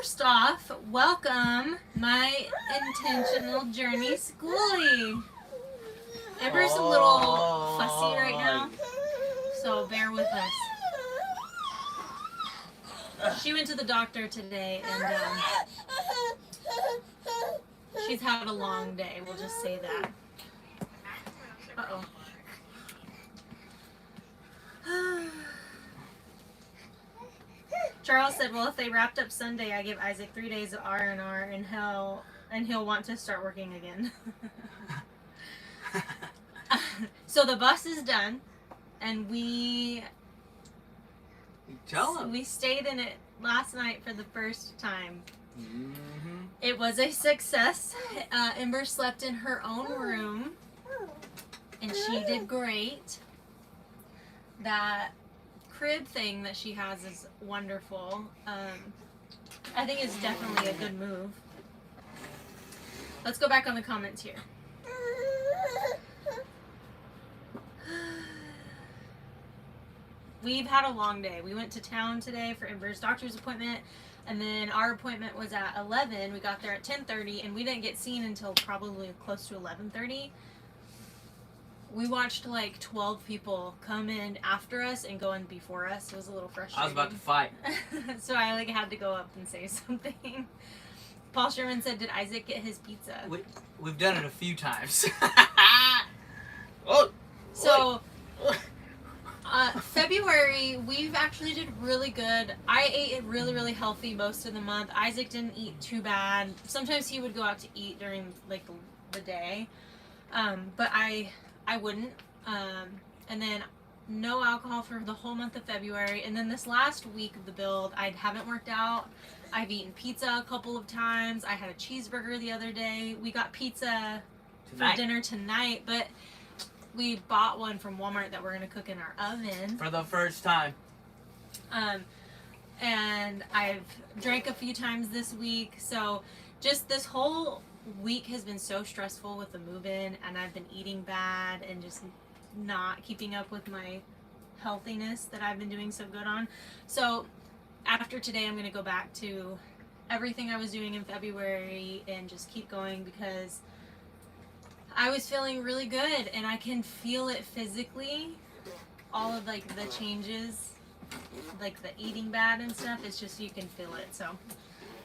first off, welcome my intentional journey schoolie. Ember's a little fussy right now, so bear with us. She went to the doctor today, and she's had a long day. We'll just say that. Uh-oh. Charles said, well, if they wrapped up Sunday, I give Isaac 3 days of R&R, and he'll want to start working again. So the bus is done, and we stayed in it last night for the first time. Mm-hmm. It was a success. Ember slept in her own room, and she did great. That crib thing that she has is wonderful. I think it's definitely a good move. Let's go back on the comments here. We've had a long day. We went to town today for Ember's doctor's appointment, and then our appointment was at 11. We got there at 10:30, and we didn't get seen until probably close to 11:30. We watched like 12 people come in after us and go in before us. It was a little frustrating. I was about to fight. So I had to go up and say something. Paul Sherman said, did Isaac get his pizza? We've done it a few times. So, February, we've actually did really good. I ate it really, really healthy most of the month. Isaac didn't eat too bad. Sometimes he would go out to eat during like the day. But I wouldn't. And then no alcohol for the whole month of February. And then this last week of the build, I haven't worked out. I've eaten pizza a couple of times. I had a cheeseburger the other day. We got pizza for dinner tonight, but we bought one from Walmart that we're going to cook in our oven. For the first time. And I've drank a few times this week. So just this whole week has been so stressful with the move-in, and I've been eating bad and just not keeping up with my healthiness that I've been doing so good on. So after today, I'm going to go back to everything I was doing in February and just keep going, because I was feeling really good, and I can feel it physically. All of like the changes, like the eating bad and stuff, it's just, you can feel it. So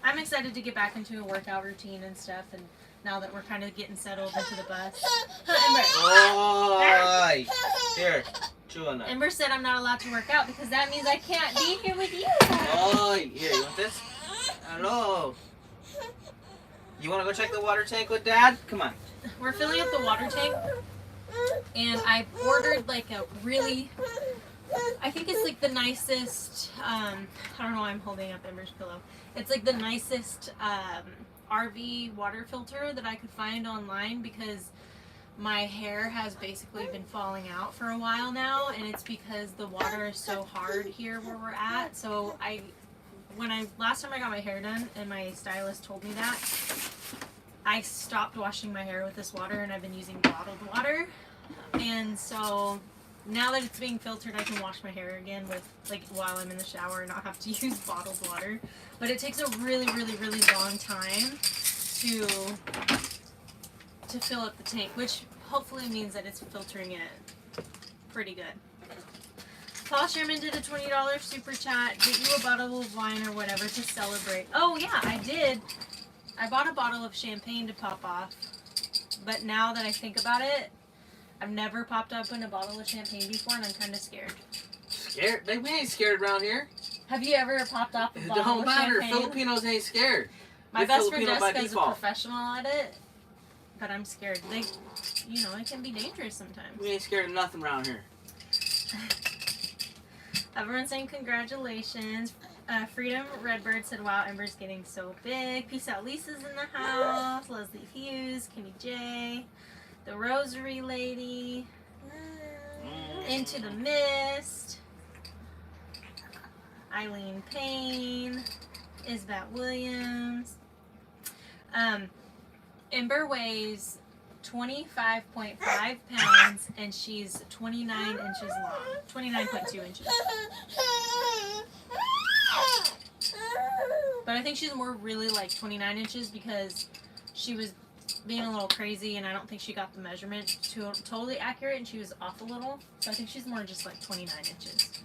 I'm excited to get back into a workout routine and stuff, and now that we're kind of getting settled into the bus. Oh, here, chew on that. Ember said I'm not allowed to work out because that means I can't be here with you. Oh, here, you want this? Hello. You want to go check the water tank with Dad? Come on. We're filling up the water tank, and I ordered like a really, I think it's like the nicest, I don't know why I'm holding up Ember's pillow. It's like the nicest RV water filter that I could find online, because my hair has basically been falling out for a while now, and it's because the water is so hard here where we're at. So last time I got my hair done, and my stylist told me that, I stopped washing my hair with this water, and I've been using bottled water. And so now that it's being filtered, I can wash my hair again with while I'm in the shower and not have to use bottled water. But it takes a really, really, really long time to fill up the tank, which hopefully means that it's filtering it pretty good. Paul Sherman did a $20 super chat. Get you a bottle of wine or whatever to celebrate. Oh yeah, I did. I bought a bottle of champagne to pop off, but now that I think about it, I've never popped open a bottle of champagne before, and I'm kind of scared. Scared? We ain't scared around here. Have you ever popped off a bottle Don't of matter. champagne? Filipinos ain't scared. My best friend Filipino by Jessica's a default. professional at it, but I'm scared. It can be dangerous sometimes. We ain't scared of nothing around here. Everyone's saying congratulations. Freedom Redbird said, wow, Ember's getting so big. Peace out, Lisa's in the house. Leslie Hughes, Kimmy J, the Rosary Lady, Into the Mist, Eileen Payne, Isbat Williams. Ember weighs 25.5 pounds, and she's 29 inches long. 29.2 inches. But I think she's more really like 29 inches because she was being a little crazy and I don't think she got the measurement totally accurate and she was off a little. So I think she's more just like 29 inches.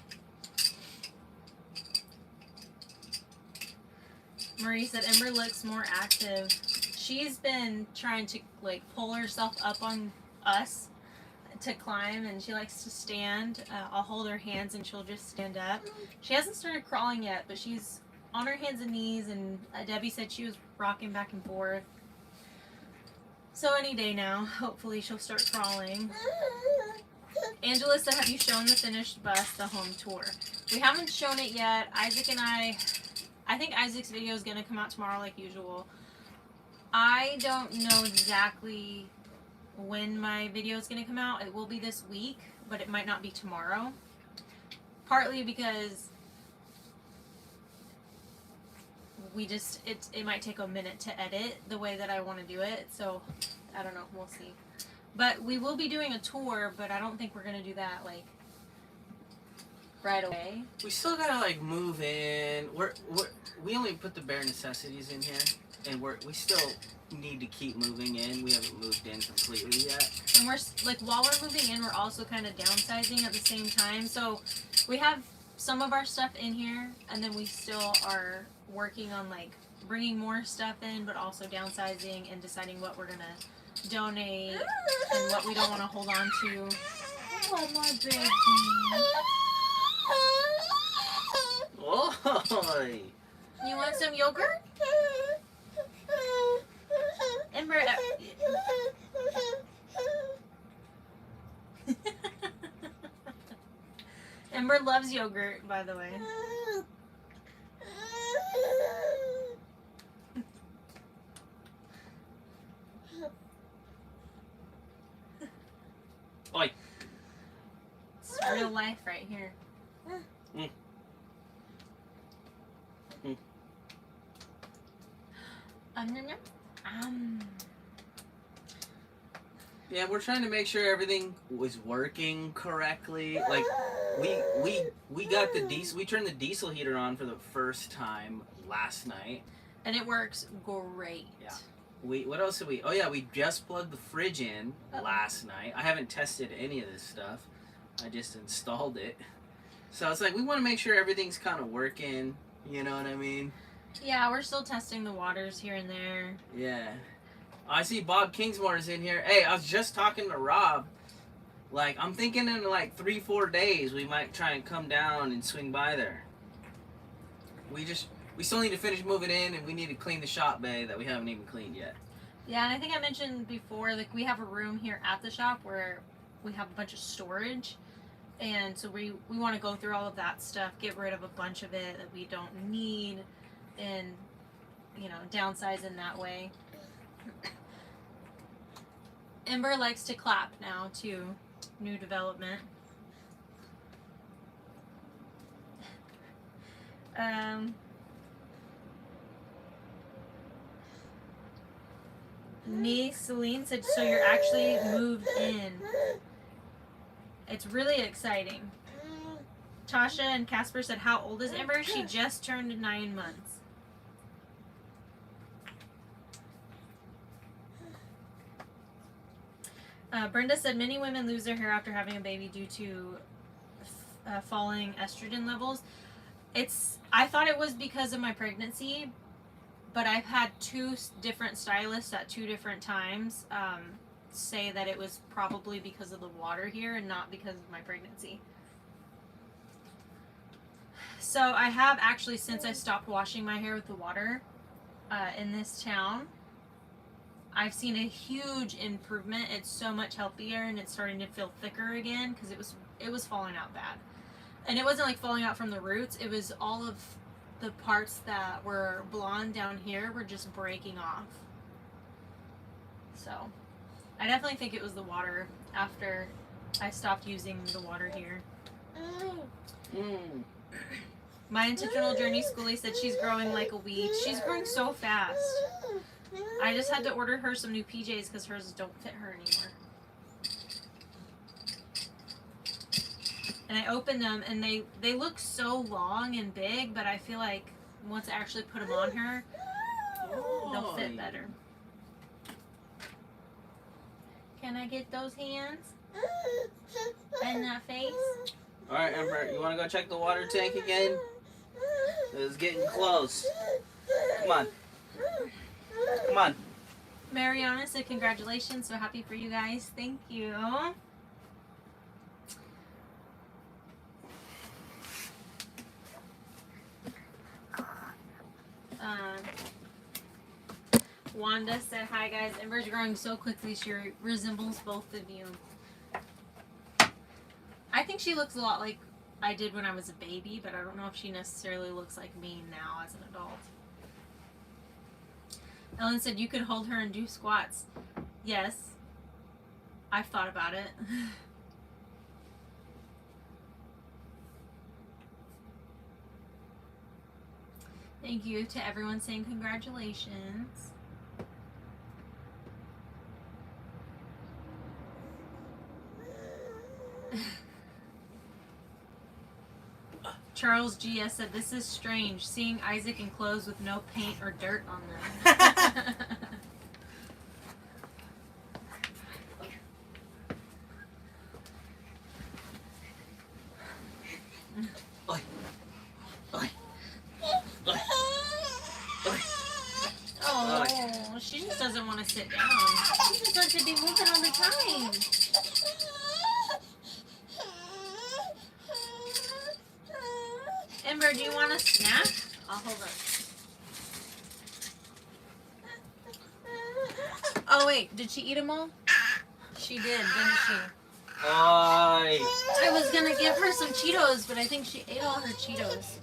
Marie said Ember looks more active. She's been trying to like pull herself up on us to climb and she likes to stand. I'll hold her hands and she'll just stand up. She hasn't started crawling yet, but she's on her hands and knees, and Debbie said she was rocking back and forth. So any day now, hopefully she'll start crawling. Angela said, have you shown the finished bus, the home tour? We haven't shown it yet. Isaac and I think Isaac's video is going to come out tomorrow like usual. I don't know exactly when my video is going to come out. It will be this week, but it might not be tomorrow. Partly because it might take a minute to edit the way that I want to do it, so I don't know, we'll see. But we will be doing a tour, but I don't think we're gonna do that like right away. We still gotta like move in. We only put the bare necessities in here, and we still need to keep moving in. We haven't moved in completely yet. And we're like, while we're moving in, we're also kind of downsizing at the same time. So we have some of our stuff in here, and then we still are working on like bringing more stuff in, but also downsizing and deciding what we're gonna donate and what we don't want to hold on to. Oh, my baby. Oy. You want some yogurt? Ember. Ember loves yogurt, by the way. Oi. It's real life right here. Mm. Mm. Nom, nom. Yeah, we're trying to make sure everything was working correctly. Like we got the diesel. We turned the diesel heater on for the first time last night, and it works great. Yeah. What else did we? Oh yeah, we just plugged the fridge in last night. I haven't tested any of this stuff. I just installed it. So it's like we want to make sure everything's kind of working. You know what I mean? Yeah, we're still testing the waters here and there. Yeah. I see Bob Kingsmore is in here. Hey, I was just talking to Rob. Like, I'm thinking in like 3-4 days we might try and come down and swing by there. We still need to finish moving in, and we need to clean the shop bay that we haven't even cleaned yet. Yeah, and I think I mentioned before, like, we have a room here at the shop where we have a bunch of storage. And so we want to go through all of that stuff, get rid of a bunch of it that we don't need, and, you know, downsize in that way. Ember likes to clap now, too. New development. Niece Celine said, so you're actually moved in. It's really exciting. Tasha and Casper said, how old is Ember? She just turned 9 months. Brenda said, many women lose their hair after having a baby due to falling estrogen levels. I thought it was because of my pregnancy, but I've had 2 different stylists at 2 different times say that it was probably because of the water here and not because of my pregnancy. So I have actually, since I stopped washing my hair with the water in this town, I've seen a huge improvement. It's so much healthier and it's starting to feel thicker again because it was falling out bad. And it wasn't like falling out from the roots. It was all of the parts that were blonde down here were just breaking off. So I definitely think it was the water after I stopped using the water here. My intentional journey schoolie said she's growing like a weed. She's growing so fast. I just had to order her some new PJs because hers don't fit her anymore. And I opened them and they look so long and big, but I feel like once I actually put them on her, they'll fit better. Can I get those hands and that face? All right, Ember, you want to go check the water tank again? It's getting close. Come on. Come on. Mariana said congratulations. So happy for you guys. Thank you. Wanda said, hi guys, Ember's growing so quickly she resembles both of you. I think she looks a lot like I did when I was a baby, but I don't know if she necessarily looks like me now as an adult. Ellen said, you could hold her and do squats. Yes. I've thought about it. Thank you to everyone saying congratulations. Charles GS said, this is strange, seeing Isaac in clothes with no paint or dirt on them. Oi. Oi. Oi. Oi. Oh, she just doesn't want to sit down. She just wants to be moving all the time. Ember, do you want a snack? I'll hold up. Oh wait, did she eat them all? She did, didn't she? Oi. I was gonna give her some Cheetos, but I think she ate all her Cheetos.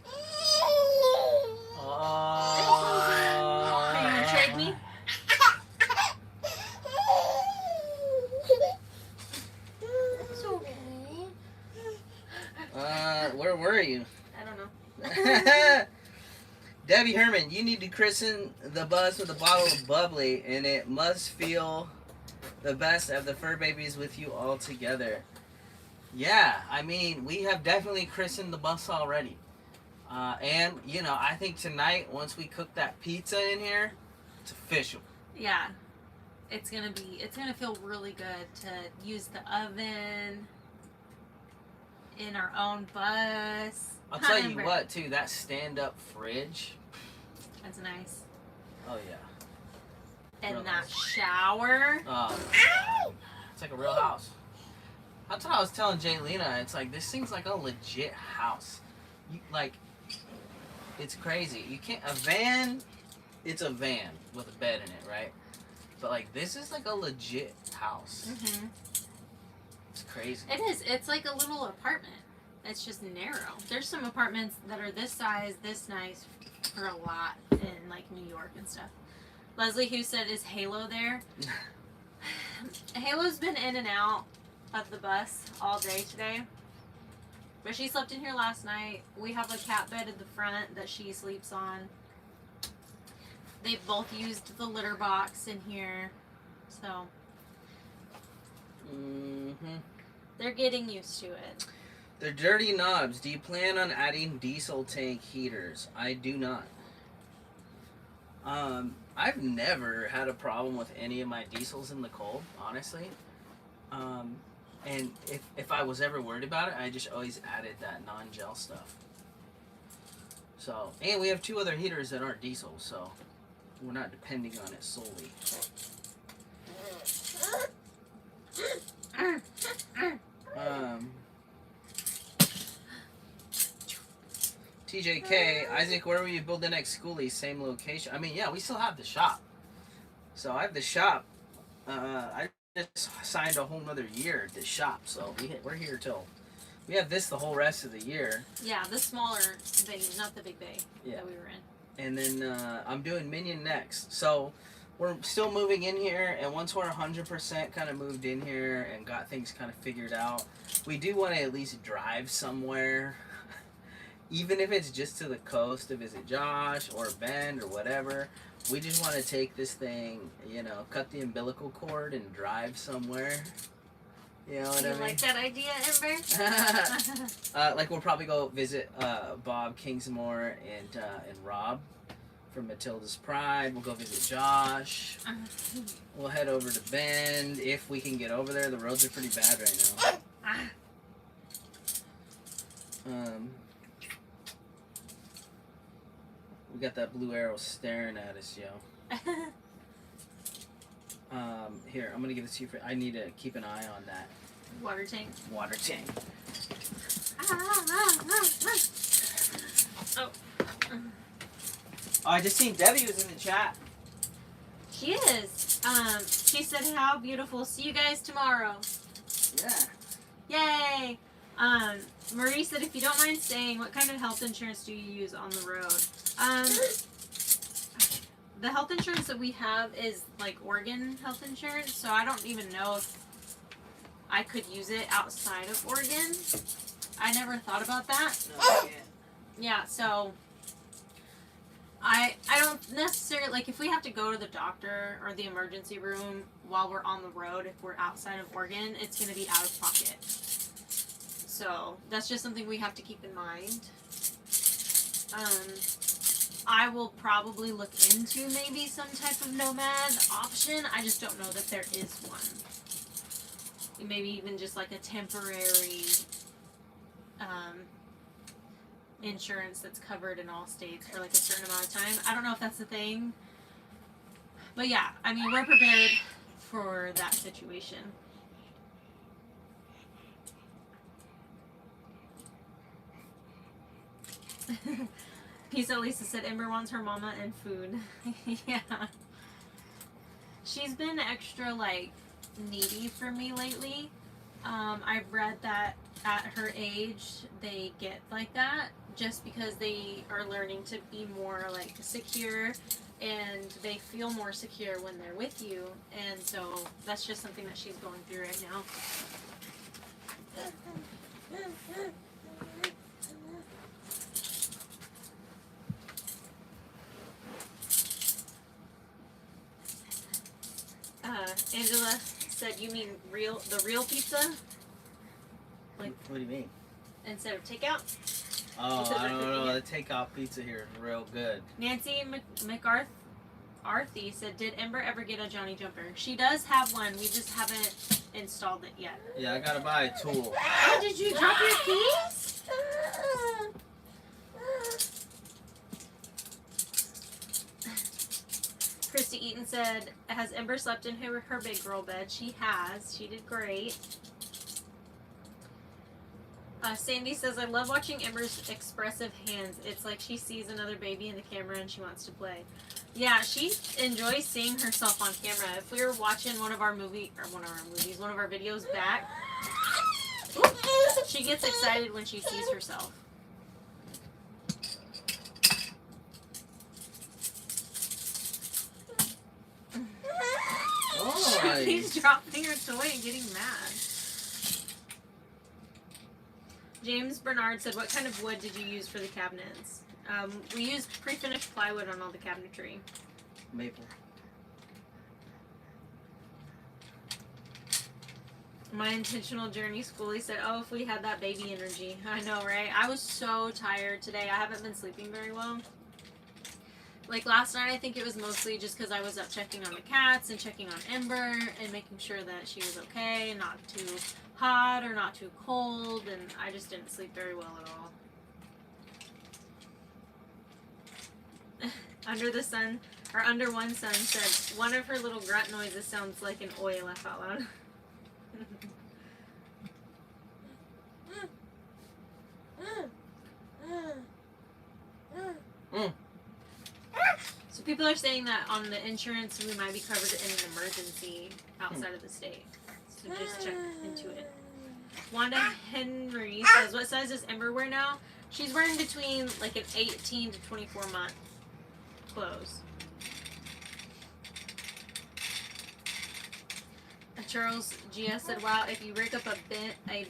Are you gonna trade me? It's okay. Where were you? I don't know. Debbie Herman, you need to christen the bus with a bottle of bubbly, and it must feel the best of the fur babies with you all together. Yeah, I mean, we have definitely christened the bus already. And, you know, I think tonight, once we cook that pizza in here, it's official. Yeah. It's gonna feel really good to use the oven in our own bus. I'll tell you what, too, that stand-up fridge. That's nice. Oh, yeah. And Real that nice. shower. It's like a real house. That's what I was telling Jaylena. It's like, this thing's like a legit house. You, like, it's crazy. You can't, a van, it's a van with a bed in it, right? But, like, this is like a legit house. Mm-hmm. It's crazy. It is. It's like a little apartment. It's just narrow. There's some apartments that are this size, this nice for a lot in, like, New York and stuff. Leslie Hughes said, is Halo there? Halo's been in and out of the bus all day today. But she slept in here last night. We have a cat bed at the front that she sleeps on. They both used the litter box in here. So, they're getting used to it. They're dirty knobs. Do you plan on adding diesel tank heaters? I do not. I've never had a problem with any of my diesels in the cold, honestly. And if I was ever worried about it, I just always added that non-gel stuff. So, and we have 2 other heaters that aren't diesel, so we're not depending on it solely. TJK, Isaac, where will you build the next schoolie? Same location. I mean, yeah, we still have the shop. So I have the shop. I just signed a whole nother year at the shop, so we're here till we have this the whole rest of the year. Yeah, the smaller bay, not the big bay that we were in. And then I'm doing Minion next. So we're still moving in here, and once we're 100% kind of moved in here and got things kind of figured out, we do want to at least drive somewhere. Even if it's just to the coast to visit Josh or Bend or whatever, we just want to take this thing, you know, cut the umbilical cord and drive somewhere. You know what You I mean? like that idea, Ember? Like we'll probably go visit Bob Kingsmore and Rob from Matilda's Pride. We'll go visit Josh. We'll head over to Bend if we can get over there. The roads are pretty bad right now. We got that blue arrow staring at us, yo. Here, I'm gonna give this to you. I need to keep an eye on that Water tank. water tank. Oh. Oh, I just seen Debbie was in the chat. She is. She said, "How beautiful. See you guys tomorrow." Yeah. Yay. Marie said, "If you don't mind staying, what kind of health insurance do you use on the road?" The health insurance that we have is like Oregon health insurance, so I don't even know if I could use it outside of Oregon. I never thought about that. No, I can't. Yeah, so I don't necessarily, like, if we have to go to the doctor or the emergency room while we're on the road, if we're outside of Oregon, it's going to be out of pocket. So that's just something we have to keep in mind. I will probably look into maybe some type of nomad option. I just don't know that there is one. Maybe even just like a temporary insurance that's covered in all states for like a certain amount of time. I don't know if that's the thing. But yeah, I mean, we're prepared for that situation. Pizza Lisa said Ember wants her mama and food. Yeah. She's been extra, like, needy for me lately. I've read that at her age, they get like that just because they are learning to be more, like, secure, and they feel more secure when they're with you. And so that's just something that she's going through right now. Angela said, "You mean the real pizza? Like, what do you mean? Instead of takeout?" Oh, I don't know. The takeout pizza here is real good. Nancy McArthy said, "Did Ember ever get a Johnny Jumper?" She does have one. We just haven't installed it yet. Yeah, I gotta buy a tool. Oh, did you drop your keys? Christy Eaton said, "Has Ember slept in her big girl bed?" She has. She did great. Sandy says, "I love watching Ember's expressive hands. It's like she sees another baby in the camera and she wants to play." Yeah, she enjoys seeing herself on camera. If we were watching one of our videos back, she gets excited when she sees herself. Oh, He's dropping her toy and getting mad. James Bernard said, "What kind of wood did you use for the cabinets?" We used pre-finished plywood on all the cabinetry. Maple. My intentional journey schoolie said, "Oh, if we had that baby energy." I know, right? I was so tired today. I haven't been sleeping very well. Like last night, I think it was mostly just because I was up checking on the cats and checking on Ember and making sure that she was okay, not too hot or not too cold, and I just didn't sleep very well at all. Under one sun said, "One of her little grunt noises sounds like an oi, laugh out loud." So people are saying that on the insurance we might be covered in an emergency outside of the state. So just check into it. Wanda Henry says, "What size does Ember wear now?" She's wearing between like an 18 to 24 month clothes. Charles Gia said, "Wow, if you rig up a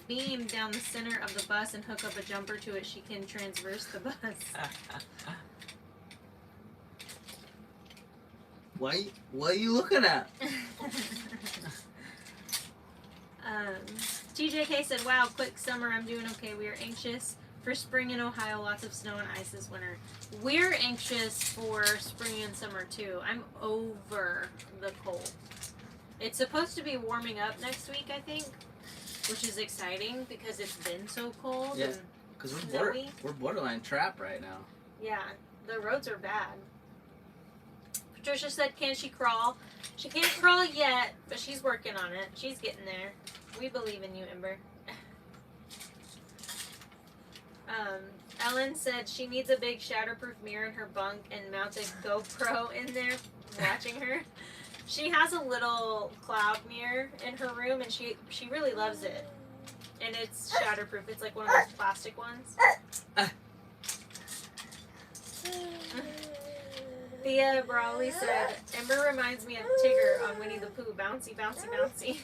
beam down the center of the bus and hook up a jumper to it, she can transverse the bus." What are you looking at? TJK said, wow, quick summer. I'm doing okay. We are anxious for spring in Ohio. Lots of snow and ice this winter. We're anxious for spring and summer too. I'm over the cold. It's supposed to be warming up next week, I think, which is exciting because it's been so cold. Yeah, because we're borderline trapped right now. Yeah, the roads are bad. Patricia said, can she crawl? She can't crawl yet, but she's working on it. She's getting there. We believe in you, Ember. Ellen said she needs a big shatterproof mirror in her bunk and mount a GoPro in there watching her. She has a little cloud mirror in her room, and she really loves it. And it's shatterproof. It's like one of those plastic ones. Thea Brawley said, Ember reminds me of Tigger on Winnie the Pooh. Bouncy, bouncy, bouncy.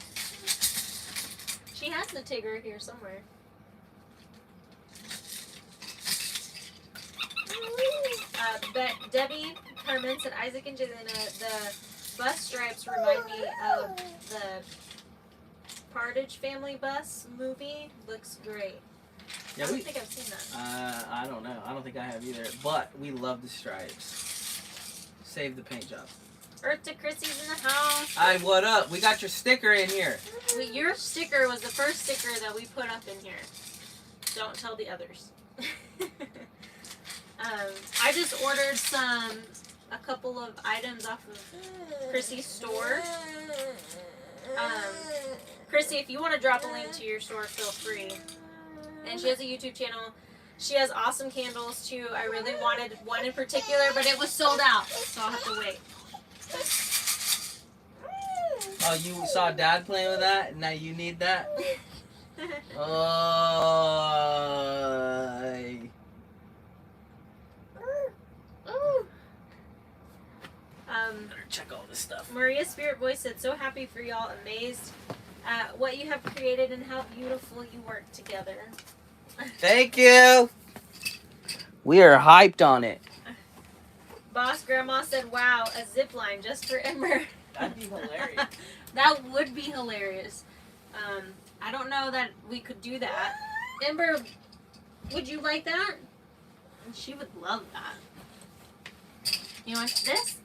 She has the Tigger here somewhere. But Debbie Herman said, Isaac and Jelena, the bus stripes remind me of the Partridge Family Bus movie. Looks great. Yeah, I don't think I've seen that. I don't know. I don't think I have either. But we love the stripes. Save the paint job. Earth to Chrissy's in the house. Hi, what up? We got your sticker in here. Your sticker was the first sticker that we put up in here. Don't tell the others. I just ordered a couple of items off of Chrissy's store. Chrissy, if you want to drop a link to your store, feel free. And she has a YouTube channel. She has awesome candles too. I really wanted one in particular, but it was sold out, so I'll have to wait. Oh, you saw Dad playing with that? Now you need that? Better check all this stuff. Maria Spirit Voice said, so happy for y'all, amazed at what you have created and how beautiful you work together. Thank you. We are hyped on it. Boss Grandma said, wow, a zip line just for Ember. That'd be hilarious. That would be hilarious. I don't know that we could do that. Ember, would you like that? She would love that. You want this?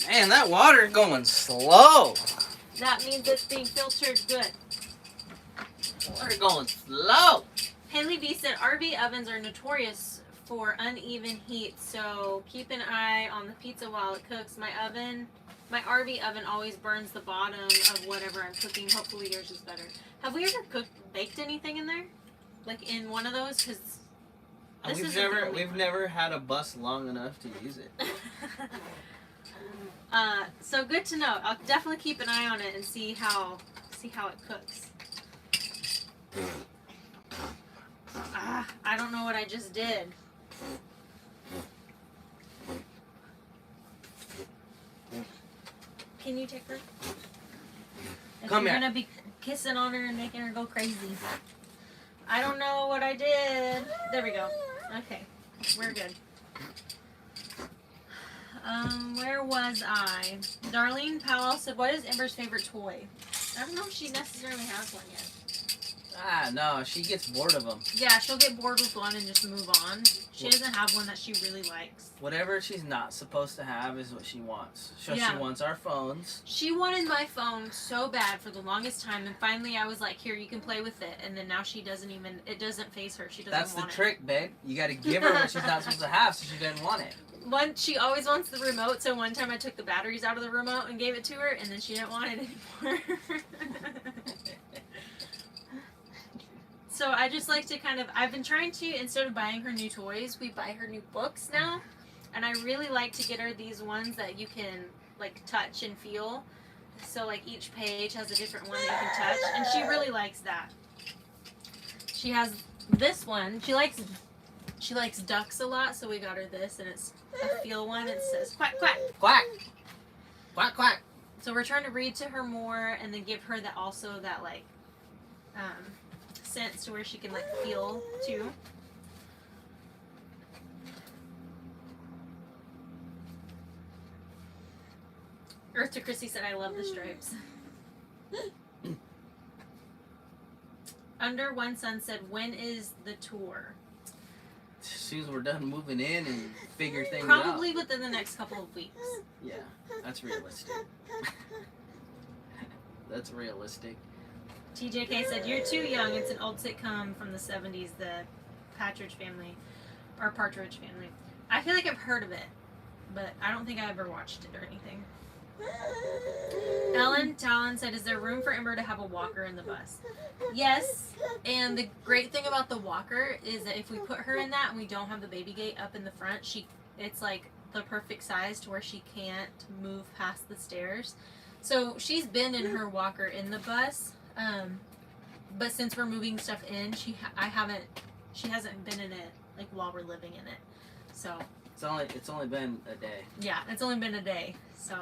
Man, that water's going slow. That means it's being filtered good. Water going slow. Haley B said, RV ovens are notorious for uneven heat, so keep an eye on the pizza while it cooks. My RV oven always burns the bottom of whatever I'm cooking. Hopefully yours is better. Have we ever baked anything in there? Like in one of those? Because we've never had a bus long enough to use it. So good to know. I'll definitely keep an eye on it and see how it cooks. I don't know what I just did. Can you take her? If Come you're here. gonna be kissing on her and making her go crazy. I don't know what I did. There we go. Okay, we're good. Where was I? Darlene Powell said, what is Ember's favorite toy? I don't know if she necessarily has one yet. No, she gets bored of them. Yeah, she'll get bored with one and just move on. She doesn't have one that she really likes. Whatever she's not supposed to have is what she wants. So Yeah. she wants our phones. She wanted my phone so bad for the longest time, and finally I was like, here, you can play with it. And then now it doesn't faze her. She doesn't That's want the trick, babe. You gotta give her what she's not supposed to have so she doesn't want it. She always wants the remote, so one time I took the batteries out of the remote and gave it to her, and then she didn't want it anymore. So I just like to I've been trying to, instead of buying her new toys, we buy her new books now. And I really like to get her these ones that you can, like, touch and feel. So, like, each page has a different one that you can touch. And she really likes that. She has this one. She likes ducks a lot, so we got her this. And it's a feel one. It says, quack, quack. Quack. Quack, quack. So we're trying to read to her more and then give her that like, sense to where she can, like, feel, too. Earth to Chrissy said, I love the stripes. Under One Sun said, when is the tour? As soon as we're done moving in and figure things Probably out. within the next couple of weeks. Yeah, that's realistic. That's realistic. TJK said, you're too young. It's an old sitcom from the 70s, the Partridge Family. Or Partridge Family. I feel like I've heard of it, but I don't think I ever watched it or anything. Ellen Talon said, is there room for Ember to have a walker in the bus? Yes, and the great thing about the walker is that if we put her in that and we don't have the baby gate up in the front, it's like the perfect size to where she can't move past the stairs. So she's been in her walker in the bus, but since we're moving stuff in, she hasn't been in it like while we're living in it. So It's only been a day. yeah, it's only been a day. So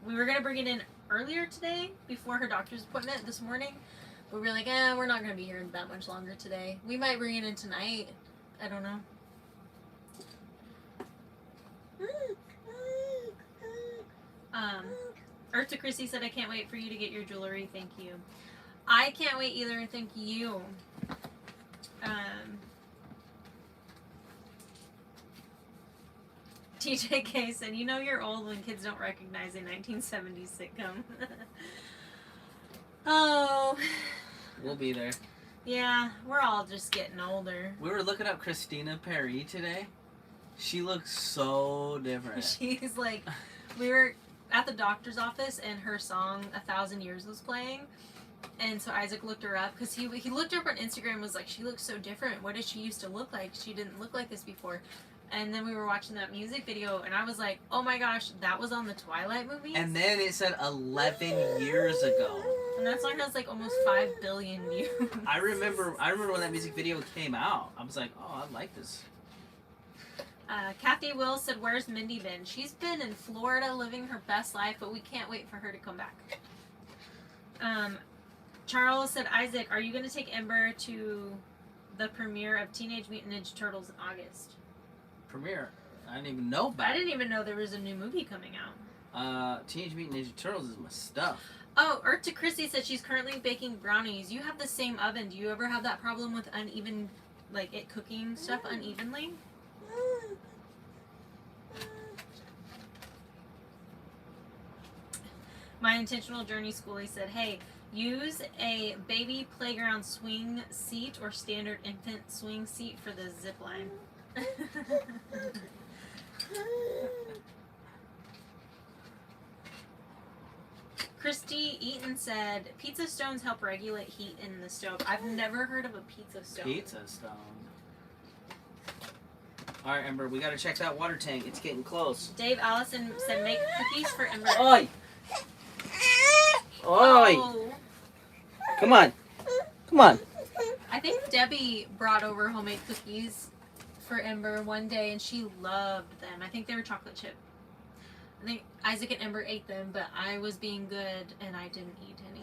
we were gonna bring it in earlier today before her doctor's appointment this morning, but we were like, we're not gonna be here that much longer today. We might bring it in tonight. I don't know. Earth to Chrissy said, I can't wait for you to get your jewelry. Thank you. I can't wait either. Thank you. TJK said, you know you're old when kids don't recognize a 1970s sitcom. Oh. We'll be there. Yeah, we're all just getting older. We were looking up Christina Perry today. She looks so different. She's like, we were at the doctor's office and her song 1,000 Years was playing. And so Isaac looked her up because he looked her up on Instagram and was like, she looks so different. What did she used to look like? She didn't look like this before. And then we were watching that music video and I was like, oh my gosh, that was on the Twilight movies? And then it said 11 years ago. And that song has like almost 5 billion views. I remember when that music video came out. I was like, oh, I like this. Kathy Will said, where's Mindy been? She's been in Florida living her best life, but we can't wait for her to come back. Charles said, Isaac, are you going to take Ember to the premiere of Teenage Mutant Ninja Turtles in August? Premiere? I didn't even know about it. I didn't even know there was a new movie coming out. Teenage Mutant Ninja Turtles is my stuff. Oh, Earth to Chrissy said she's currently baking brownies. You have the same oven. Do you ever have that problem with uneven, like it cooking stuff unevenly? My Intentional Journey Schoolie said, hey, use a baby playground swing seat or standard infant swing seat for the zip line. Christy Eaton said, pizza stones help regulate heat in the stove. I've never heard of a pizza stone. Pizza stone. Alright, Ember, we gotta check that water tank. It's getting close. Dave Allison said, make cookies for Ember. Oi! Oi! Oh. Come on. Come on. I think Debbie brought over homemade cookies for Ember one day and she loved them. I think they were chocolate chip. I think Isaac and Ember ate them, but I was being good and I didn't eat any.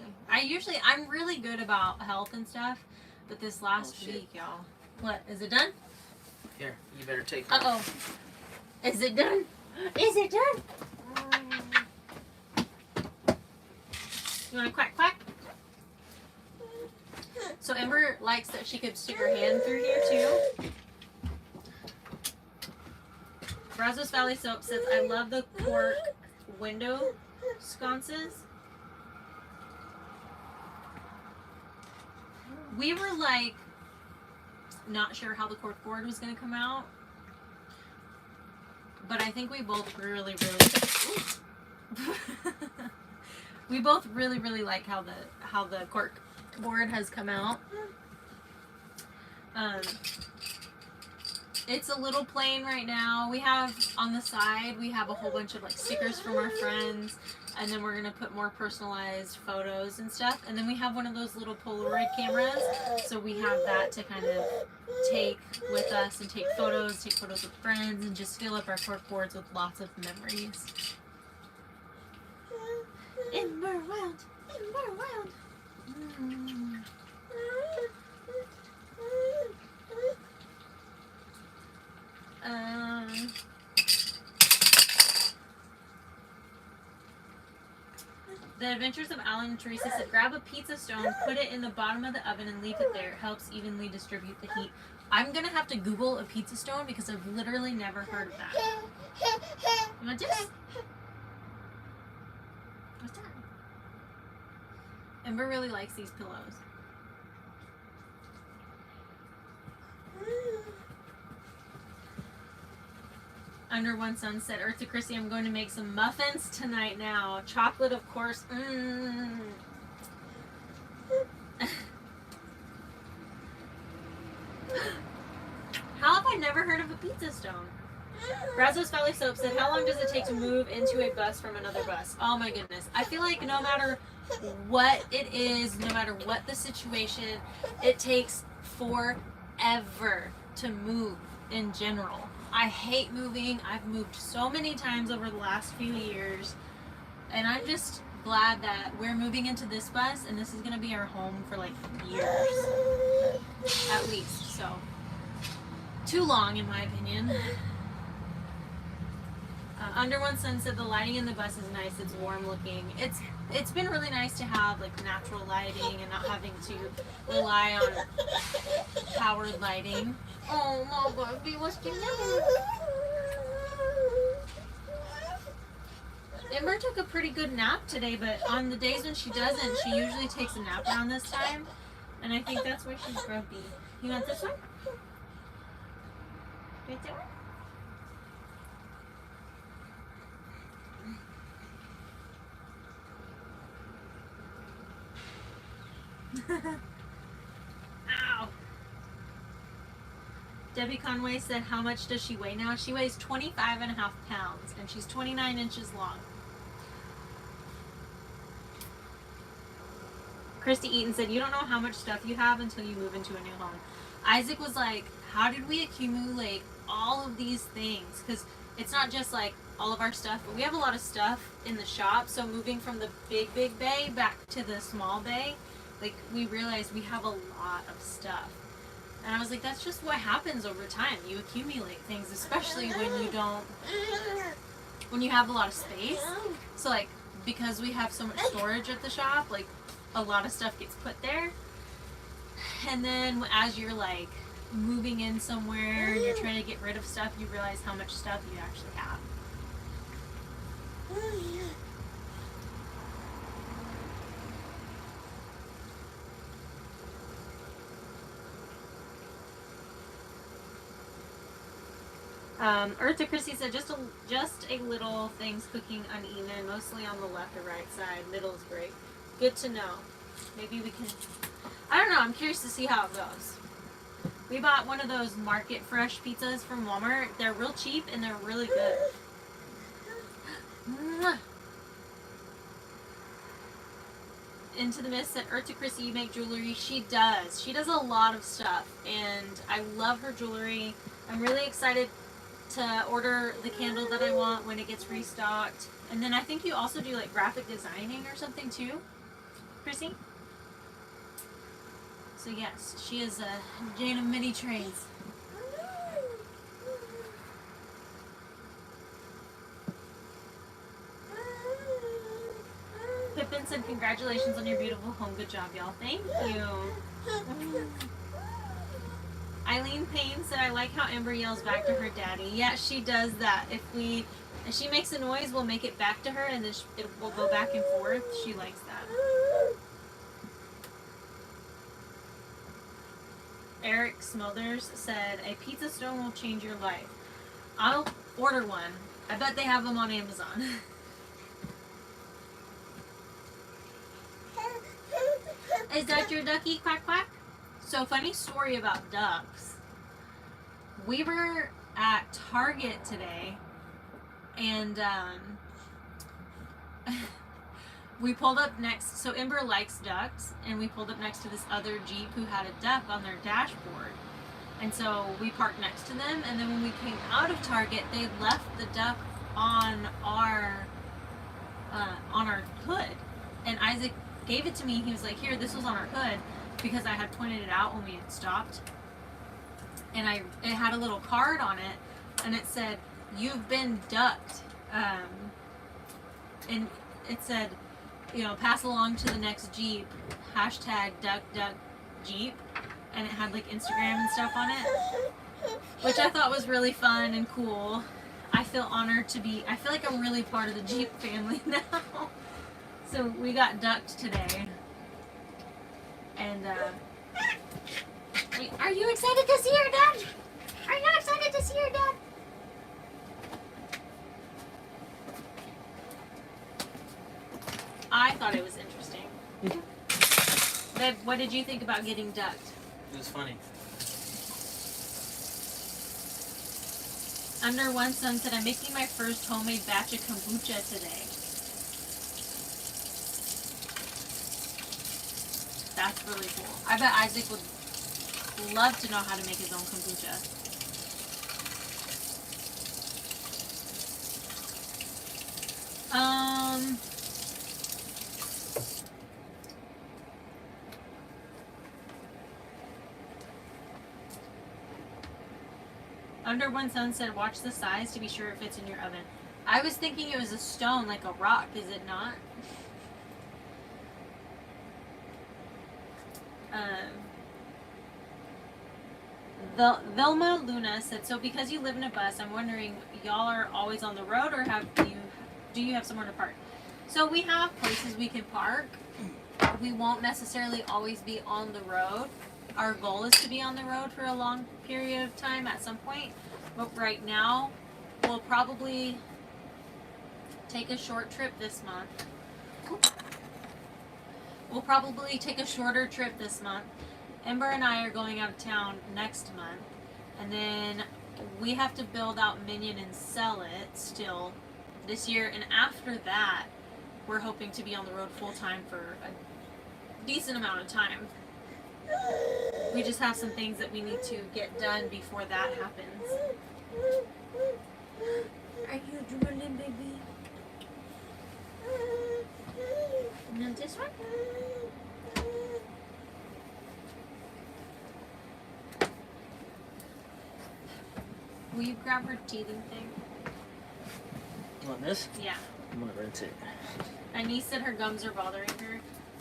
I'm really good about health and stuff, but this last week, y'all. What, is it done? Here, you better take it. Uh-oh. Is it done? Is it done? You want to quack quack? So Ember likes that she could stick her hand through here too. Brazos Valley Soap says, I love the cork window sconces. We were like not sure how the cork board was going to come out, but I think we both really we both really like how the cork board has come out. It's a little plain right now. We have on the side, we have a whole bunch of like stickers from our friends, and then we're gonna put more personalized photos and stuff. And then we have one of those little Polaroid cameras, so we have that to kind of take with us and take photos with friends, and just fill up our cork boards with lots of memories. Ember Wild, Ember Wild. The Adventures of Alan and Teresa said, grab a pizza stone, put it in the bottom of the oven, and leave it there. It helps evenly distribute the heat. I'm gonna have to Google a pizza stone because I've literally never heard of that. You want this? What's that? Ember really likes these pillows. Under One Sun said, Earth to Chrissy, I'm going to make some muffins tonight now. Chocolate, of course. How have I never heard of a pizza stone? Brazos Valley Soap said, how long does it take to move into a bus from another bus? Oh my goodness. I feel like no matter what it is, no matter what the situation, it takes forever to move in general. I hate moving. I've moved so many times over the last few years, and I'm just glad that we're moving into this bus, and this is going to be our home for like years, at least. So, too long in my opinion. Under One Sun said the lighting in the bus is nice. It's warm looking. It's been really nice to have like natural lighting and not having to rely on powered lighting. Oh my baby, what's going on? Ember took a pretty good nap today, but on the days when she doesn't, she usually takes a nap around this time, and I think that's why she's grumpy. You want this one? You want that one? Ow. Debbie Conway said, how much does she weigh now? She weighs 25 and a half pounds, and she's 29 inches long. Christy Eaton said, you don't know how much stuff you have until you move into a new home. Isaac was like, how did we accumulate all of these things? Because it's not just like all of our stuff, but we have a lot of stuff in the shop. So moving from the big bay back to the small bay, like we realized we have a lot of stuff. And I was like, that's just what happens over time. You accumulate things, especially when you have a lot of space. So like, because we have so much storage at the shop, like a lot of stuff gets put there. And then as you're like moving in somewhere and you're trying to get rid of stuff, you realize how much stuff you actually have. Eartha Chrissy said, just a little things cooking uneven, mostly on the left or right side. Middle is great. Good to know. Maybe we can, I don't know, I'm curious to see how it goes. We bought one of those market fresh pizzas from Walmart. They're real cheap and they're really good. Into the Mist said, Eartha Chrissy, you make jewelry. She does. She does a lot of stuff, and I love her jewelry. I'm really excited to order the candle that I want when it gets restocked. And then I think you also do like graphic designing or something too, Chrissy? So yes, she is a Jane of many trades. Pippin said, congratulations on your beautiful home. Good job, y'all. Thank you. Eileen Payne said, I like how Ember yells back to her daddy. Yeah, she does that. If she makes a noise, we'll make it back to her, and then it will go back and forth. She likes that. Eric Smothers said, a pizza stone will change your life. I'll order one. I bet they have them on Amazon. Is that your ducky? Quack, quack? So, funny story about ducks. We were at Target today, and we pulled up next. So, Ember likes ducks, and we pulled up next to this other Jeep who had a duck on their dashboard. And so, we parked next to them, and then when we came out of Target, they left the duck on our hood. And Isaac gave it to me. He was like, here, this was on our hood, because I had pointed it out when we had stopped. And it had a little card on it, and it said, you've been ducked. And it said, pass along to the next Jeep, hashtag duck duck Jeep, and it had like Instagram and stuff on it, which I thought was really fun and cool. I feel honored to be, I feel like I'm really part of the Jeep family now. So we got ducked today. And, are you excited to see your dad? Are you excited to see your dad? I thought it was interesting. Babe, what did you think about getting ducked? It was funny. Under One Sun said, I'm making my first homemade batch of kombucha today. That's really cool. I bet Isaac would love to know how to make his own kombucha. Under One Sun said, watch the size to be sure it fits in your oven. I was thinking it was a stone, like a rock. Is it not? Vilma Luna said, so because you live in a bus, I'm wondering, y'all are always on the road, or do you have somewhere to park? So we have places we can park. We won't necessarily always be on the road. Our goal is to be on the road for a long period of time at some point. But right now, we'll probably take a short trip this month. We'll probably take a shorter trip this month. Ember and I are going out of town next month. And then we have to build out Minion and sell it still this year. And after that, we're hoping to be on the road full time for a decent amount of time. We just have some things that we need to get done before that happens. Are you drooling, baby? And this one? Will you grab her teething thing? You want this? Yeah. I'm gonna rinse it. Anise said her gums are bothering her.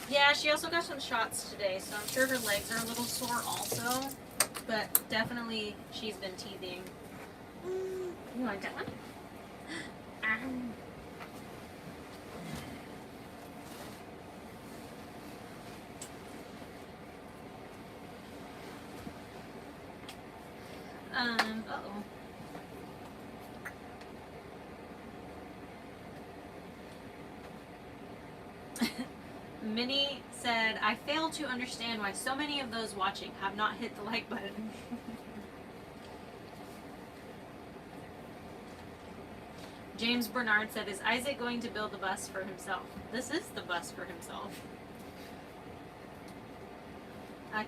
Yeah, she also got some shots today, so I'm sure her legs are a little sore also. But definitely she's been teething. You want that one? Uh-oh. Minnie said, I fail to understand why so many of those watching have not hit the like button. James Bernard said, is Isaac going to build the bus for himself? This is the bus for himself.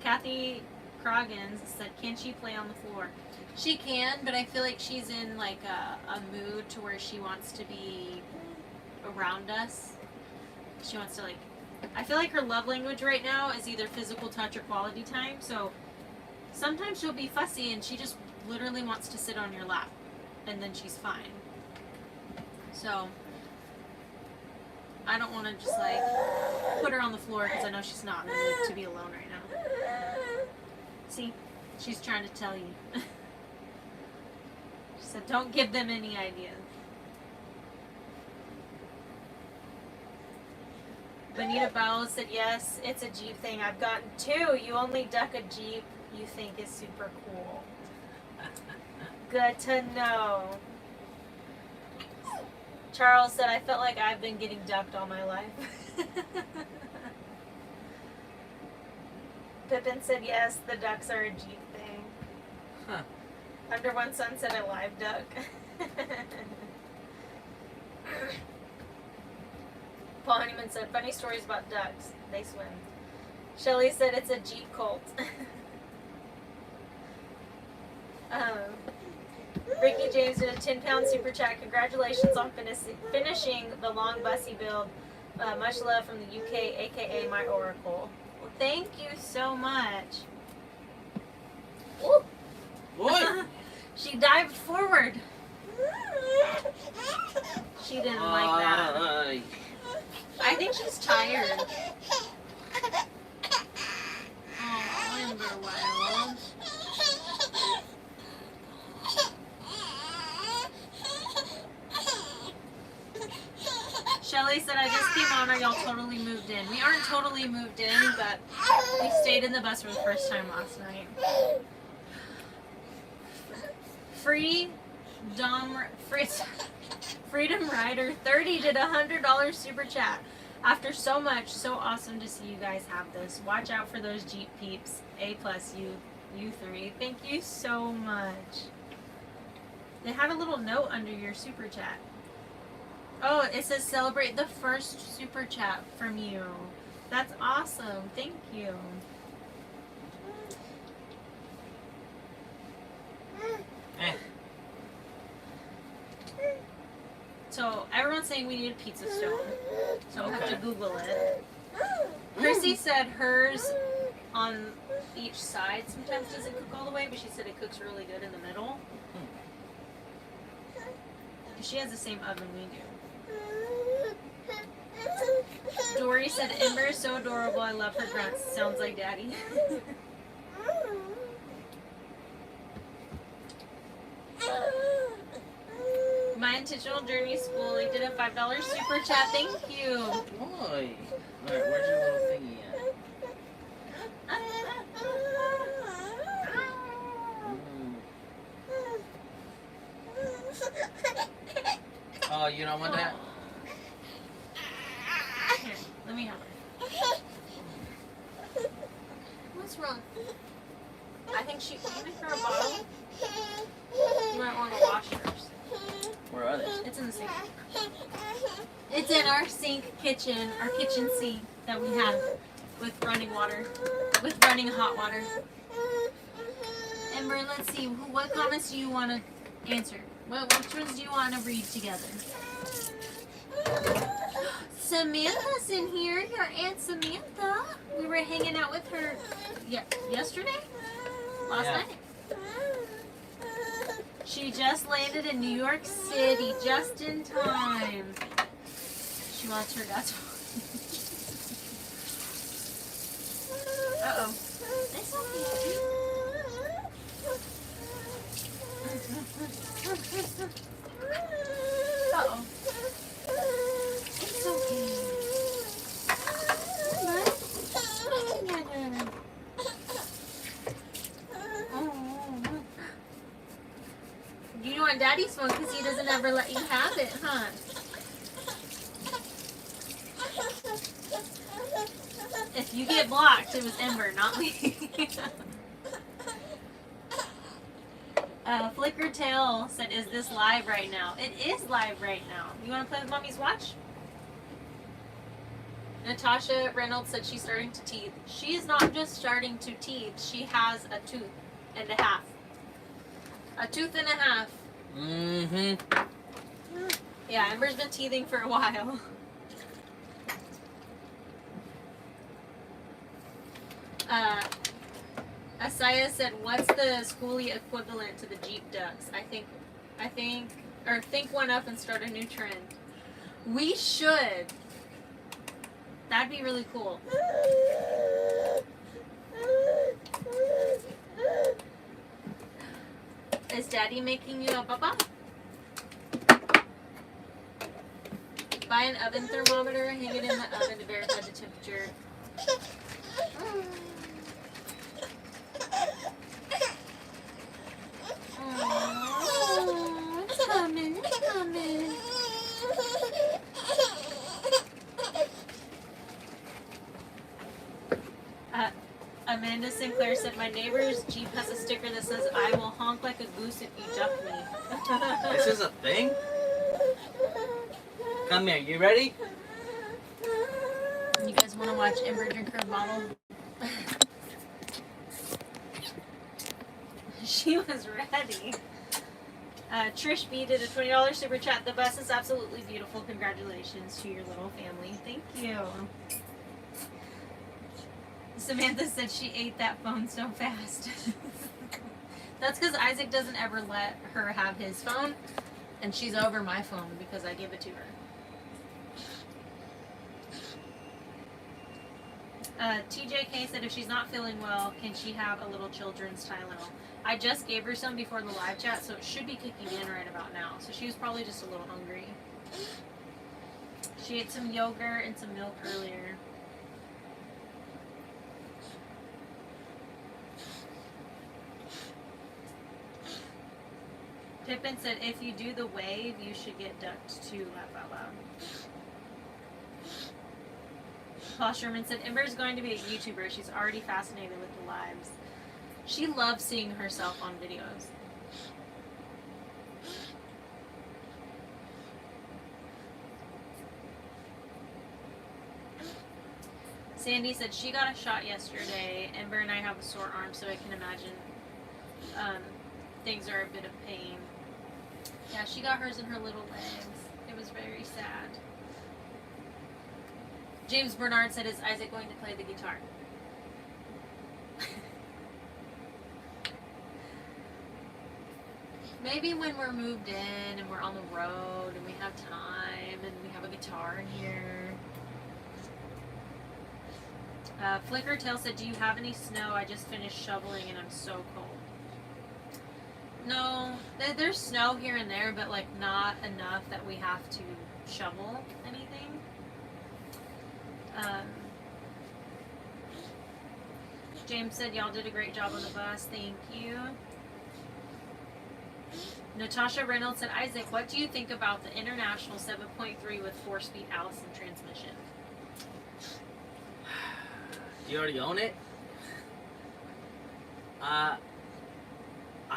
Kathy Croggins said, can she play on the floor? She can, but I feel like she's in like a mood to where she wants to be around us. She wants to I feel like her love language right now is either physical touch or quality time. So sometimes she'll be fussy and she just literally wants to sit on your lap and then she's fine. So I don't want to just put her on the floor because I know she's not in the mood to be alone right now. See, she's trying to tell you. She said, don't give them any ideas. Benita Bowles said, yes, it's a Jeep thing. I've gotten two. You only duck a Jeep you think is super cool. Good to know. Charles said, I felt like I've been getting ducked all my life. Pippin said, yes, the ducks are a Jeep thing. Huh. Under One Sun said, a live duck. Paul Honeyman said, funny stories about ducks. They swim. Shelly said, it's a Jeep cult. Ricky James did a 10-pound super chat. Congratulations on finishing the long bussy build. Much love from the UK, aka my Oracle. Well, thank you so much. Ooh. What? She dived forward. She didn't like that. I think she's tired. Oh, Ember Wild. Shelly said, I just came on. Are y'all totally moved in? We aren't totally moved in, but we stayed in the bus for the first time last night. Freedom Rider 30 did $100 super chat. After so much, so awesome to see you guys have this. Watch out for those Jeep peeps. A+, you three. Thank you so much. They had a little note under your super chat. Oh, it says celebrate the first super chat from you. That's awesome. Thank you. So everyone's saying we need a pizza stone. So we'll have to Google it. Chrissy said hers on each side sometimes doesn't cook all the way, but she said it cooks really good in the middle. She has the same oven we do. Dory said Ember is so adorable. I love her grunts. Sounds like daddy. My Intentional Journey School, they did a $5 super chat. Thank you. Boy. Alright, where's your little thingy at? Oh, you don't want that? Here, let me have her. What's wrong? I think she. Can you make her a bottle? You might want to wash hers. Where are they? It's in the sink. It's in our sink kitchen, our kitchen sink that we have with running water, with running hot water. Ember, let's see. What comments do you want to answer? Which ones do you want to read together? Samantha's in here, your Aunt Samantha. We were hanging out with her yesterday? Last night? She just landed in New York City just in time. She wants her dad's Uh-oh. It's okay. Uh-oh. It's okay. You want Daddy's phone because he doesn't ever let you have it, huh? If you get blocked, it was Ember, not me. Flicker Tail said, is this live right now? It is live right now. You want to play with Mommy's watch? Natasha Reynolds said she's starting to teeth. She is not just starting to teeth. She has a tooth and a half. A tooth and a half. Mm-hmm. Yeah, Ember's been teething for a while. Asaya said, what's the schoolie equivalent to the Jeep Ducks? Think one up and start a new trend. We should. That'd be really cool. Is Daddy making you a papa? Buy an oven thermometer, hang it in the oven to verify the temperature. Oh, it's coming, it's coming. Amanda Sinclair said, my neighbor's Jeep has a sticker that says, I will honk like a goose if you duck me. This is a thing? Come here, you ready? You guys want to watch Ember drink her bottle? She was ready. Trish B did a $20 super chat. The bus is absolutely beautiful. Congratulations to your little family. Thank you. Samantha said she ate that phone so fast. That's because Isaac doesn't ever let her have his phone, and she's over my phone because I give it to her. TJK said if she's not feeling well, can she have a little children's Tylenol? I just gave her some before the live chat, so it should be kicking in right about now. So she was probably just a little hungry. She ate some yogurt and some milk earlier. Pippin said if you do the wave, you should get ducked too, laugh out loud. Paul Sherman said Ember's going to be a YouTuber. She's already fascinated with the lives. She loves seeing herself on videos. Sandy said she got a shot yesterday. Ember and I have a sore arm, so I can imagine things are a bit of pain. Yeah, she got hers in her little legs. It was very sad. James Bernard said, is Isaac going to play the guitar? Maybe when we're moved in and we're on the road and we have time and we have a guitar in here. Flickertail said, do you have any snow? I just finished shoveling and I'm so cold. No, there's snow here and there, but like not enough that we have to shovel anything. James said, y'all did a great job on the bus. Thank you. Natasha Reynolds said, Isaac, what do you think about the International 7.3 with 4-speed Allison transmission? Do you already own it? I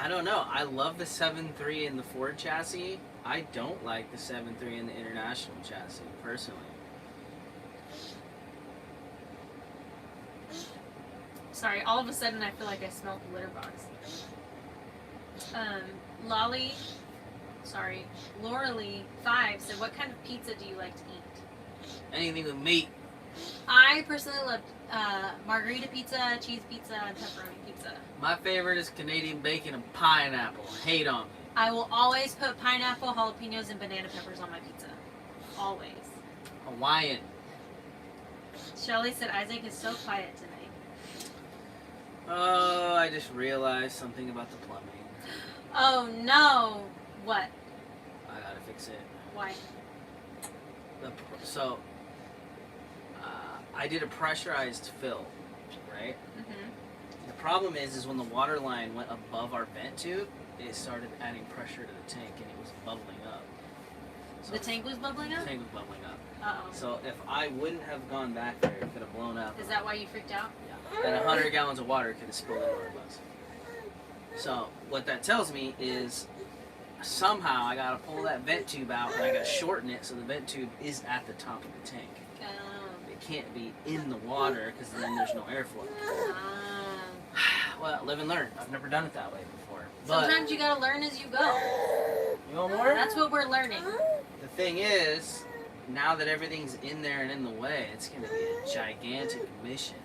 don't know. I love the 7.3 in the Ford chassis. I don't like the 7.3 in the International chassis, personally. Sorry, all of a sudden I feel like I smelled the litter box. Lauralee 5 said, what kind of pizza do you like to eat? Anything with meat. I personally love margarita pizza, cheese pizza, and pepperoni pizza. My favorite is Canadian bacon and pineapple. Hate on me. I will always put pineapple, jalapenos, and banana peppers on my pizza. Always. Hawaiian. Shelly said, Isaac is so quiet tonight. Oh, I just realized something about the plumbing. Oh no! What? I gotta fix it. Why? I did a pressurized fill, right? Mm-hmm. The problem is when the water line went above our vent tube, it started adding pressure to the tank and it was bubbling up. So The tank was bubbling up? The tank was bubbling up. Uh-oh. So if I wouldn't have gone back there, it could have blown up. Is that why you freaked out? Yeah. And 100 gallons of water could have spilled into our bus. So what that tells me is somehow I gotta pull that vent tube out and I gotta shorten it so the vent tube is at the top of the tank. It can't be in the water because then there's no airflow. Well, live and learn. I've never done it that way before. But sometimes you gotta learn as you go. You want more? That's what we're learning. The thing is, now that everything's in there and in the way, it's gonna be a gigantic mission.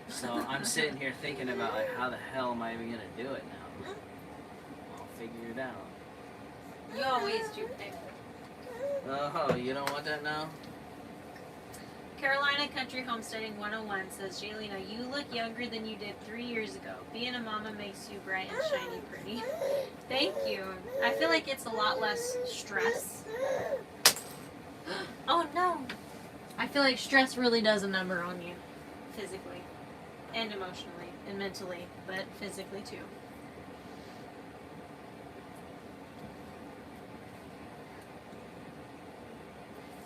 So I'm sitting here thinking about like, how the hell am I even gonna do it now? I'll figure it out. You always do things. Oh, you don't want that now? Carolina Country Homesteading 101 says, Jaylena, you look younger than you did 3 years ago. Being a mama makes you bright and shiny pretty. Thank you. I feel like it's a lot less stress. Oh no. I feel like stress really does a number on you. Physically. And emotionally. And mentally. But physically too.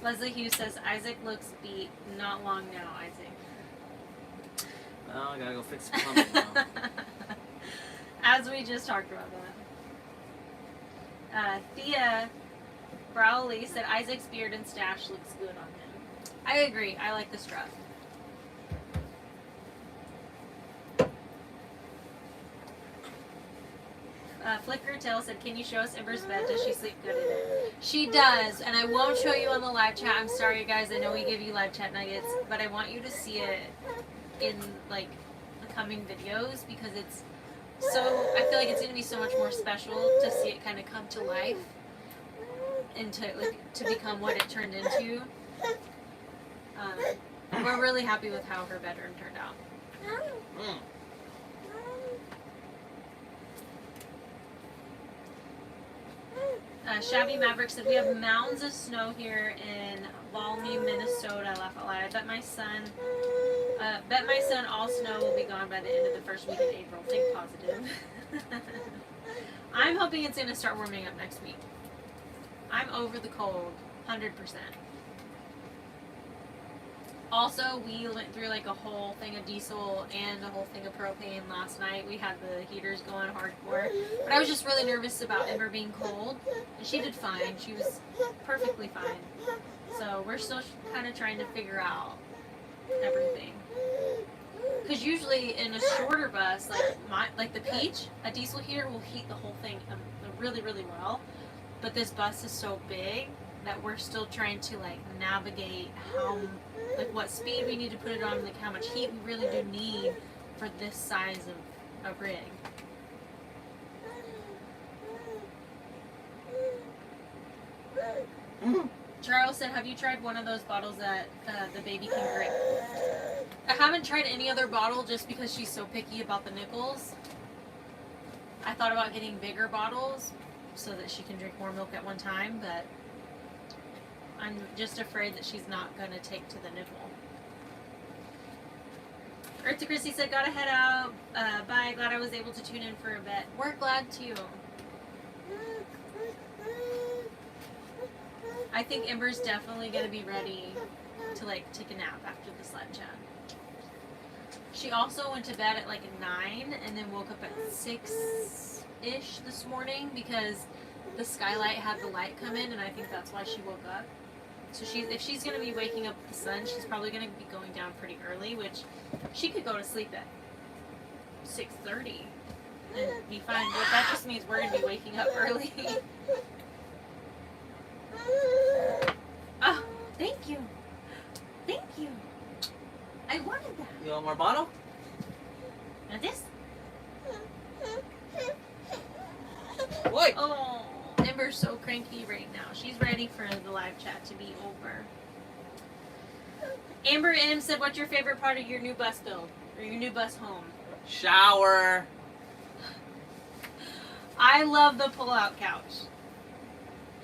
Leslie Hughes says, Isaac looks beat. Not long now, Isaac. Well, I gotta go fix the plumbing now. As we just talked about that. Thea Browley said, Isaac's beard and stash looks good on him. I agree. I like the strut. Flicker Tail said, can you show us Ember's bed? Does she sleep good in it? She does, and I won't show you on the live chat. I'm sorry, guys. I know we give you live chat nuggets, but I want you to see it in, like, the coming videos because it's so, I feel like it's going to be so much more special to see it kind of come to life and to become what it turned into. we're really happy with how her bedroom turned out. Mm. Shabby Maverick said, we have mounds of snow here in balmy Minnesota. Laugh out loud. I bet my son all snow will be gone by the end of the first week of April. Think positive. I'm hoping it's going to start warming up next week. I'm over the cold, 100%. Also, we went through like a whole thing of diesel and a whole thing of propane last night. We had the heaters going hardcore. But I was just really nervous about Ember being cold. And she did fine. She was perfectly fine. So we're still kind of trying to figure out everything. Because usually in a shorter bus, like the Peach, a diesel heater will heat the whole thing really, really well. But this bus is so big that we're still trying to like navigate what speed we need to put it on, like how much heat we really do need for this size of a rig. Charles said, have you tried one of those bottles that the baby can drink? I haven't tried any other bottle just because she's so picky about the nipples. I thought about getting bigger bottles so that she can drink more milk at one time, but I'm just afraid that she's not going to take to the nipple. Earth to Christy said, gotta head out. Bye. Glad I was able to tune in for a bit. We're glad too. I think Ember's definitely going to be ready to like take a nap after the sled chat. She also went to bed at like 9 and then woke up at 6-ish this morning because the skylight had the light come in, and I think that's why she woke up. So if she's going to be waking up with the sun, she's probably going to be going down pretty early, which she could go to sleep at 6:30 and be fine. But that just means we're going to be waking up early. Oh, thank you. Thank you. I wanted that. You want more bottle? Now this. Wait. Oh, Ember's so cranky right now. She's ready for the live chat to be over. Amber M said, what's your favorite part of your new bus build? Or your new bus home? Shower. I love the pull-out couch.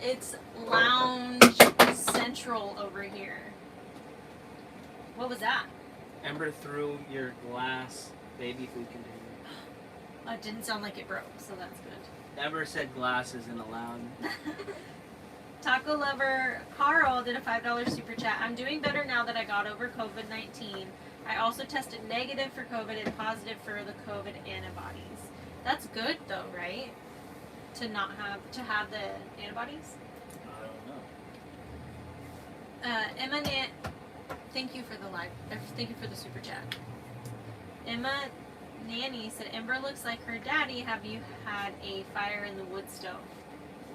It's lounge central over here. What was that? Ember threw your glass baby food container. It didn't sound like it broke, so that's good. Ember said glass isn't allowed. Taco lover Carl did a $5 super chat. I'm doing better now that I got over COVID-19. I also tested negative for COVID and positive for the COVID antibodies. That's good though, right? To have the antibodies? I don't know. Emma, thank you for thank you for the super chat. Emma Nanny said, Ember looks like her daddy. Have you had a fire in the wood stove?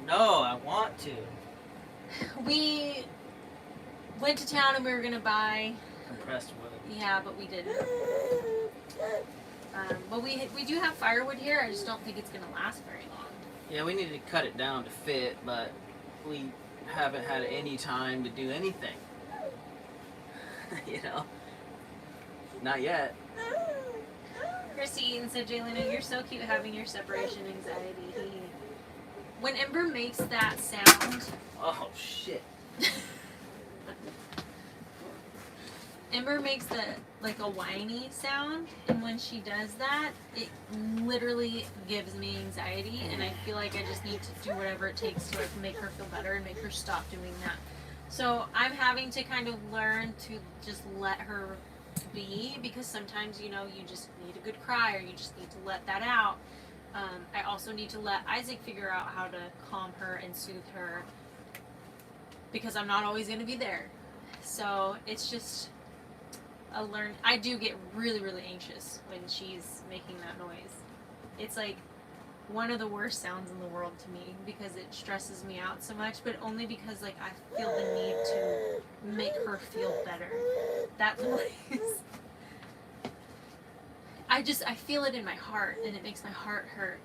No, I want to. We went to town and we were going to buy Compressed wood. Yeah, but we didn't. But we do have firewood here. I just don't think it's going to last very long. Yeah, we needed to cut it down to fit, but we haven't had any time to do anything. You know? Not yet. Christy Eaton said, Jaylena, you're so cute having your separation anxiety. When Ember makes that sound... Oh, shit. Ember makes like a whiny sound, and when she does that, it literally gives me anxiety, and I feel like I just need to do whatever it takes to like make her feel better and make her stop doing that. So I'm having to kind of learn to just let her be, because sometimes, you know, you just need a good cry, or you just need to let that out. I also need to let Isaac figure out how to calm her and soothe her, because I'm not always going to be there. So it's just I do get really, really anxious when she's making that noise. It's like one of the worst sounds in the world to me, because it stresses me out so much, but only because like I feel the need to make her feel better. That noise. I feel it in my heart, and it makes my heart hurt,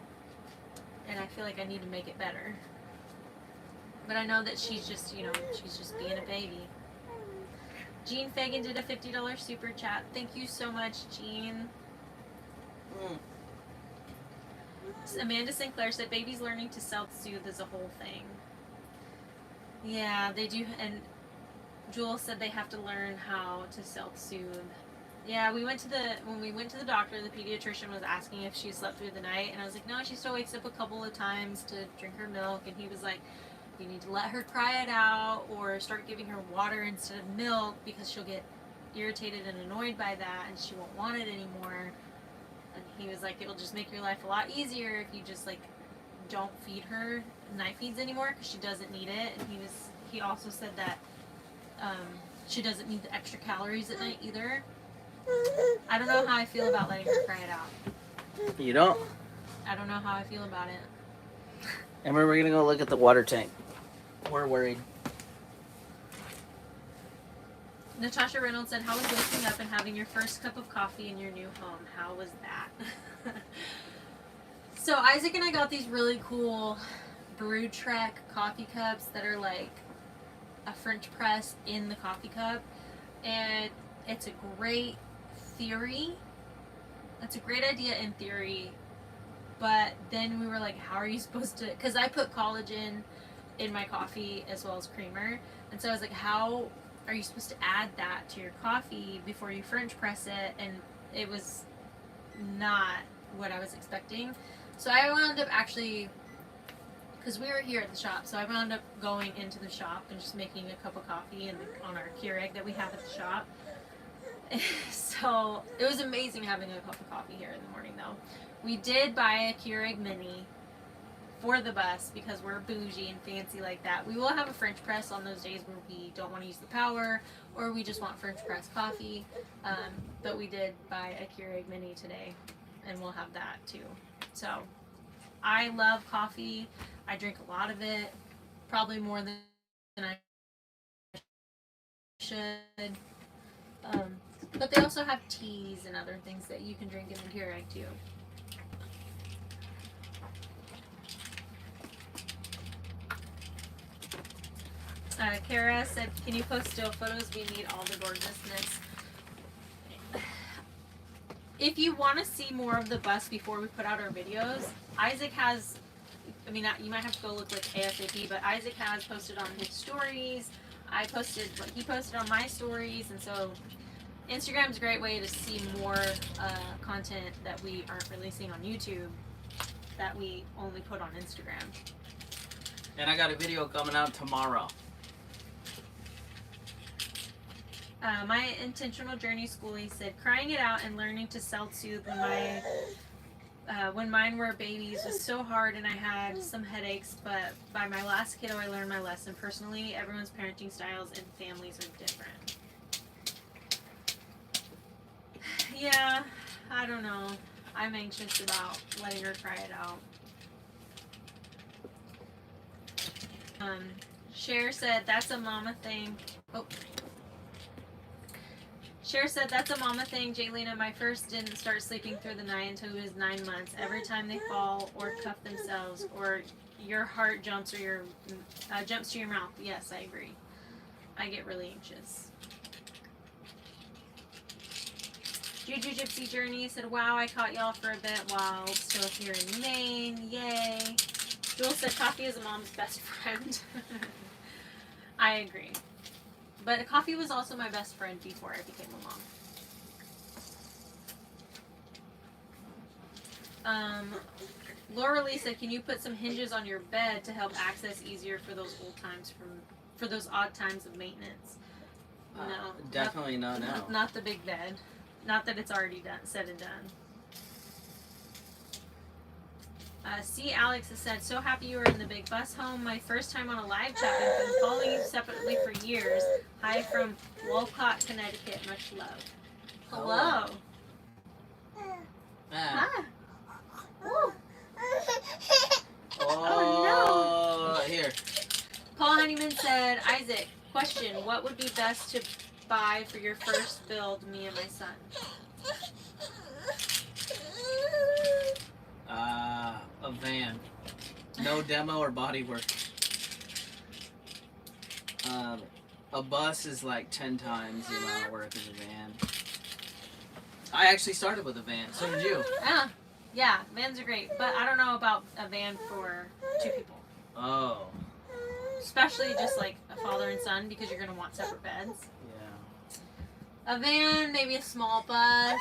and I feel like I need to make it better. But I know that she's just, you know, she's just being a baby. Jean Fagan did a $50 super chat. Thank you so much, Jean. Amanda Sinclair said, babies learning to self-soothe is a whole thing. Yeah, they do. And Jewel said they have to learn how to self-soothe. Yeah, when we went to the doctor, the pediatrician was asking if she slept through the night, and I was like, no, she still wakes up a couple of times to drink her milk, and he was like, you need to let her cry it out, or start giving her water instead of milk, because she'll get irritated and annoyed by that, and she won't want it anymore. And he was like, it'll just make your life a lot easier if you just, like, don't feed her night feeds anymore, because she doesn't need it. And he also said that she doesn't need the extra calories at night either. I don't know how I feel about letting her cry it out. You don't? I don't know how I feel about it. And we're gonna go look at the water tank. We're worried. Natasha Reynolds said, how was waking up and having your first cup of coffee in your new home? How was that? So Isaac and I got these really cool Brew Trek coffee cups that are like a French press in the coffee cup. And it's a great theory. It's a great idea in theory. But then we were like, how are you supposed to... Because I put collagen in my coffee as well as creamer. And so I was like, how are you supposed to add that to your coffee before you French press it? And it was not what I was expecting. So I wound up actually... Because we were here at the shop, so I wound up going into the shop and just making a cup of coffee on our Keurig that we have at the shop. So it was amazing having a cup of coffee here in the morning, though. We did buy a Keurig mini for the bus because we're bougie and fancy like that. We will have a French press on those days where we don't want to use the power or we just want French press coffee. But we did buy a Keurig mini today, and we'll have that too. So I love coffee. I drink a lot of it, probably more than I should. But they also have teas and other things that you can drink in the Keurig too. Kara said, can you post still photos? We need all the gorgeousness. If you want to see more of the bus before we put out our videos, Isaac has, I mean, you might have to go look like ASAP, but Isaac has posted on his stories. I posted what he posted on my stories, and so Instagram's a great way to see more content that we aren't releasing on YouTube that we only put on Instagram. And I got a video coming out tomorrow. My intentional journey schoolie said, crying it out and learning to self-soothe when mine were babies was so hard and I had some headaches, but by my last kiddo I learned my lesson. Personally, everyone's parenting styles and families are different. Yeah, I don't know. I'm anxious about letting her cry it out. Cher said, that's a mama thing. Oh. Cher said, that's a mama thing, Jaylena. My first didn't start sleeping through the night until he was 9 months. Every time they fall or cuff themselves or your heart jumps or your jumps to your mouth. Yes, I agree. I get really anxious. Juju Gypsy Journey said, wow, I caught y'all for a bit while still here in Maine. Yay. Jewel said, coffee is a mom's best friend. I agree. But coffee was also my best friend before I became a mom. Laura Lee said, can you put some hinges on your bed to help access easier for those for those odd times of maintenance? No. Definitely not now. Not the big bed. Not that it's already done, said and done. C. Alex has said, so happy you were in the big bus home. My first time on a live chat. I've been following you separately for years. Hi from Wolcott, Connecticut. Much love. Hello. Hi. Ooh. Oh, no. Here. Paul Honeyman said, Isaac, question, what would be best to buy for your first build, me and my son? A van. No demo or body work. a bus is like 10 times the amount of work as a van. I actually started with a van. So did you. Yeah, vans are great, but I don't know about a van for 2 people. Oh. Especially just like a father and son, because you're gonna want separate beds. Yeah. A van, maybe a small bus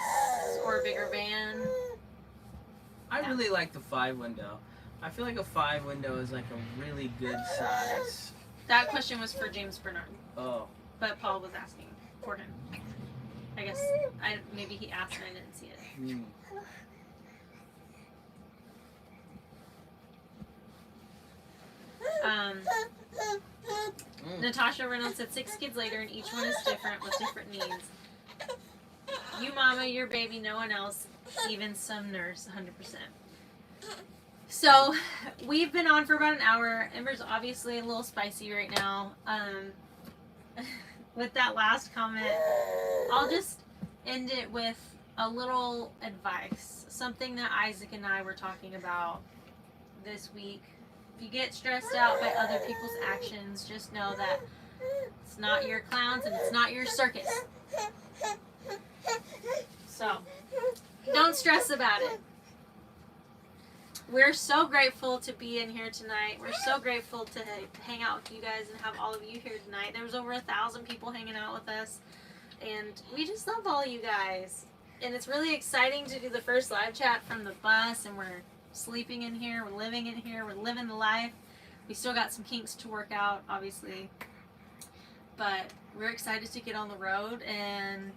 or a bigger van. I really like the 5-window. I feel like a 5-window is like a really good size. That question was for James Bernard, Oh. but Paul was asking for him. I guess maybe he asked and I didn't see it. Mm. Natasha Reynolds said 6 kids later and each one is different with different needs. You mama, your baby, no one else, even some nurse, 100%. So we've been on for about an hour. Ember's obviously a little spicy right now. With that last comment, I'll just end it with a little advice. Something that Isaac and I were talking about this week. If you get stressed out by other people's actions, just know that it's not your clowns and it's not your circus. So, don't stress about it. We're so grateful to be in here tonight. We're so grateful to hang out with you guys and have all of you here tonight. There was over 1,000 people hanging out with us. And we just love all you guys. And it's really exciting to do the first live chat from the bus, and we're sleeping in here, we're living in here, we're living the life. We still got some kinks to work out, obviously, but we're excited to get on the road. And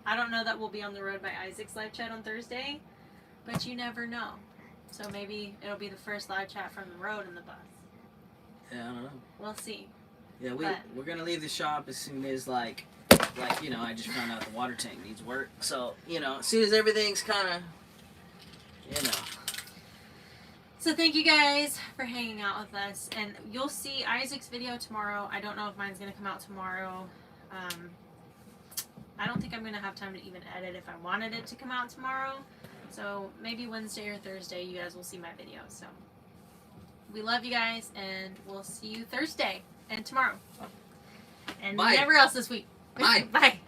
I don't know that we'll be on the road by Isaac's live chat on Thursday, but you never know. So maybe it'll be the first live chat from the road in the bus. Yeah, I don't know. We'll see. Yeah, we're gonna leave the shop as soon as like you know, I just found out the water tank needs work. So, you know, as soon as everything's kind of, you know. So thank you guys for hanging out with us. And you'll see Isaac's video tomorrow. I don't know if mine's going to come out tomorrow. I don't think I'm going to have time to even edit if I wanted it to come out tomorrow. So maybe Wednesday or Thursday you guys will see my video. So we love you guys, and we'll see you Thursday and tomorrow. And Bye. never else this week. Bye. Bye.